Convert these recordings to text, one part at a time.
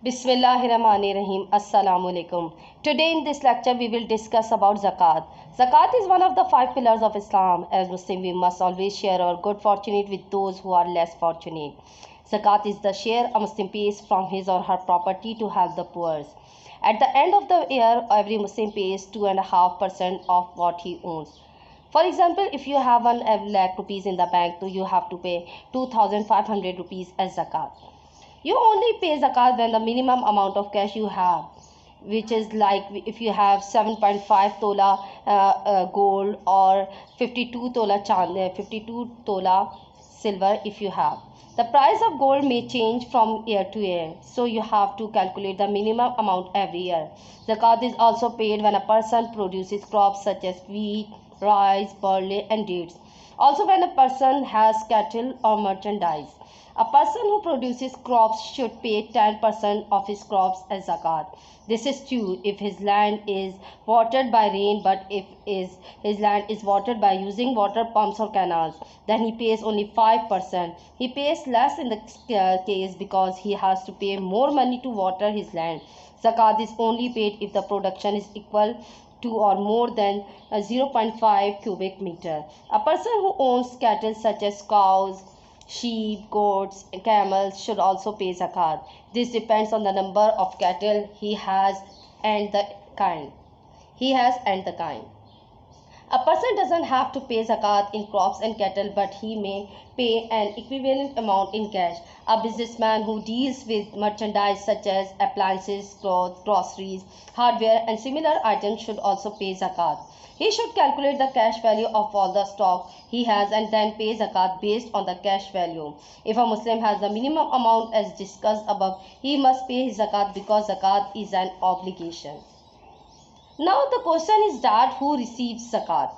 Bismillahirrahmanirrahim. Assalamu alaikum. Today in this lecture we will discuss about zakat. Zakat is one of the five pillars of Islam. As Muslim we must always share our good fortune with those who are less fortunate. Zakat is the share a Muslim pays from his or her property to help the poor. At the end of the year, every Muslim pays 2.5% of what he owns. For example, if you have 1 lakh rupees in the bank, so you have to pay 2,500 rupees as zakat. You only pay zakat when the minimum amount of cash you have, which is like if you have 7.5 tola gold or 52 tola 52 tola silver. If you have, the price of gold may change from year to year, so you have to calculate the minimum amount every year. Zakat is also paid when a person produces crops such as wheat, rice, barley and dates. Also when a person has cattle or merchandise. A person who produces crops should pay 10% of his crops as zakat. This is true if his land is watered by rain, but if his land is watered by using water pumps or canals, then he pays only 5%. He pays less in the case because he has to pay more money to water his land. Zakat is only paid if the production is equal to or more than 0.5 cubic meter. A person who owns cattle such as cows, sheep, goats, and camels should also pay zakat. This depends on the number of cattle he has and the kind. A person doesn't have to pay zakat in crops and cattle, but he may pay an equivalent amount in cash. A businessman who deals with merchandise such as appliances, clothes, groceries, hardware, and similar items should also pay zakat. He should calculate the cash value of all the stock he has and then pay zakat based on the cash value. If a Muslim has the minimum amount as discussed above, he must pay his zakat because zakat is an obligation. Now the question is that who receives zakat?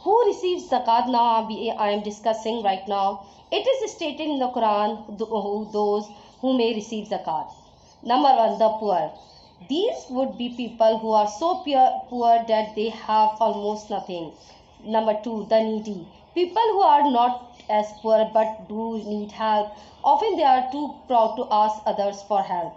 Who receives zakat? Now I am discussing right now. It is stated in the Quran those who may receive zakat. Number one, the poor. These would be people who are so poor that they have almost nothing. Number two, the needy. People who are not as poor but do need help. Often they are too proud to ask others for help.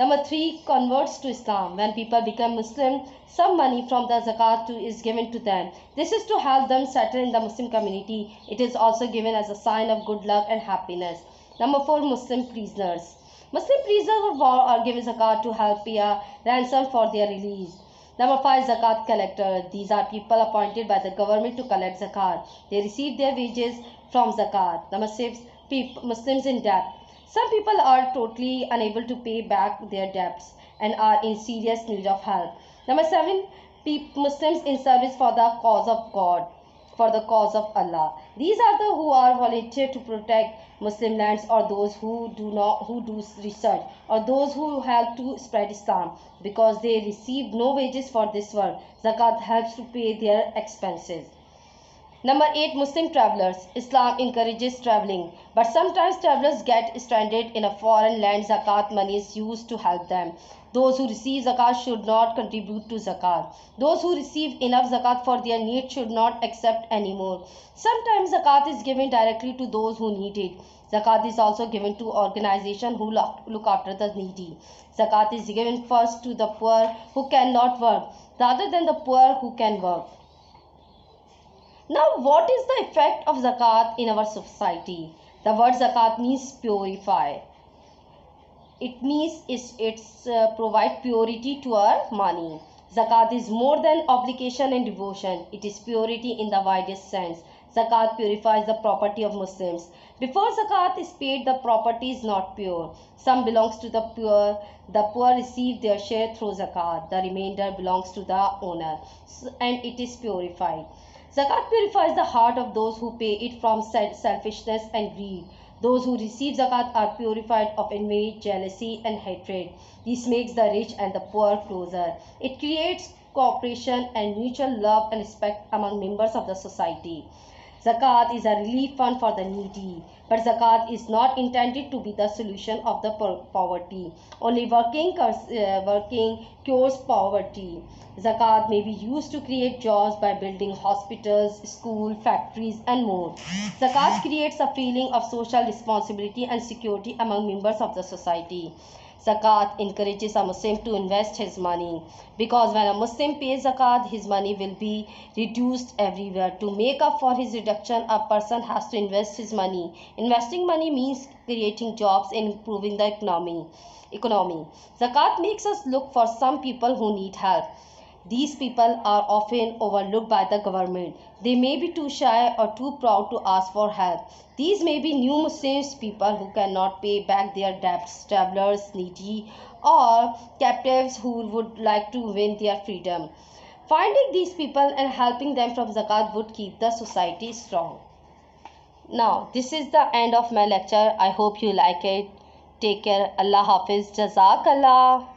Number three, converts to Islam. When people become Muslim, some money from the zakat is given to them. This is to help them settle in the Muslim community. It is also given as a sign of good luck and happiness. Number four, Muslim prisoners. Muslim prisoners of war are given zakat to help pay a ransom for their release. Number five, zakat collector. These are people appointed by the government to collect zakat. They receive their wages from zakat. Number six, Muslims in debt. Some people are totally unable to pay back their debts and are in serious need of help. Number seven, Muslims in service for the cause of God, for the cause of Allah. These are the who are volunteer to protect Muslim lands, or those who do research, or those who help to spread Islam because they receive no wages for this work. Zakat helps to pay their expenses. Number 8, Muslim travelers. Islam encourages traveling, but sometimes travelers get stranded in a foreign land. Zakat money is used to help them. Those who receive zakat should not contribute to zakat. Those who receive enough zakat for their needs should not accept any more. Sometimes zakat is given directly to those who need it. Zakat is also given to organizations who look after the needy. Zakat is given first to the poor who cannot work, rather than the poor who can work. Now, what is the effect of zakat in our society? The word zakat means purify. It means it's provide purity to our money. Zakat is more than obligation and devotion. It is purity in the widest sense. Zakat purifies the property of Muslims. Before zakat is paid, the property is not pure. Some belongs to the poor. The poor receive their share through zakat. The remainder belongs to the owner, and it is purified. Zakat purifies the heart of those who pay it from selfishness and greed. Those who receive zakat are purified of envy, jealousy, and hatred. This makes the rich and the poor closer. It creates cooperation and mutual love and respect among members of the society. Zakat is a relief fund for the needy, but zakat is not intended to be the solution of the poverty. Only working cures poverty. Zakat may be used to create jobs by building hospitals, schools, factories, and more. Zakat creates a feeling of social responsibility and security among members of the society. Zakat encourages a Muslim to invest his money, because when a Muslim pays zakat, his money will be reduced everywhere. To make up for his reduction, a person has to invest his money. Investing money means creating jobs and improving the economy. Zakat makes us look for some people who need help. These people are often overlooked by the government. They may be too shy or too proud to ask for help. These may be new Muslims, people who cannot pay back their debts, travelers, needy, or captives who would like to win their freedom. Finding these people and helping them from zakat would keep the society strong. Now, this is the end of my lecture. I hope you like it. Take care. Allah Hafiz. Jazakallah.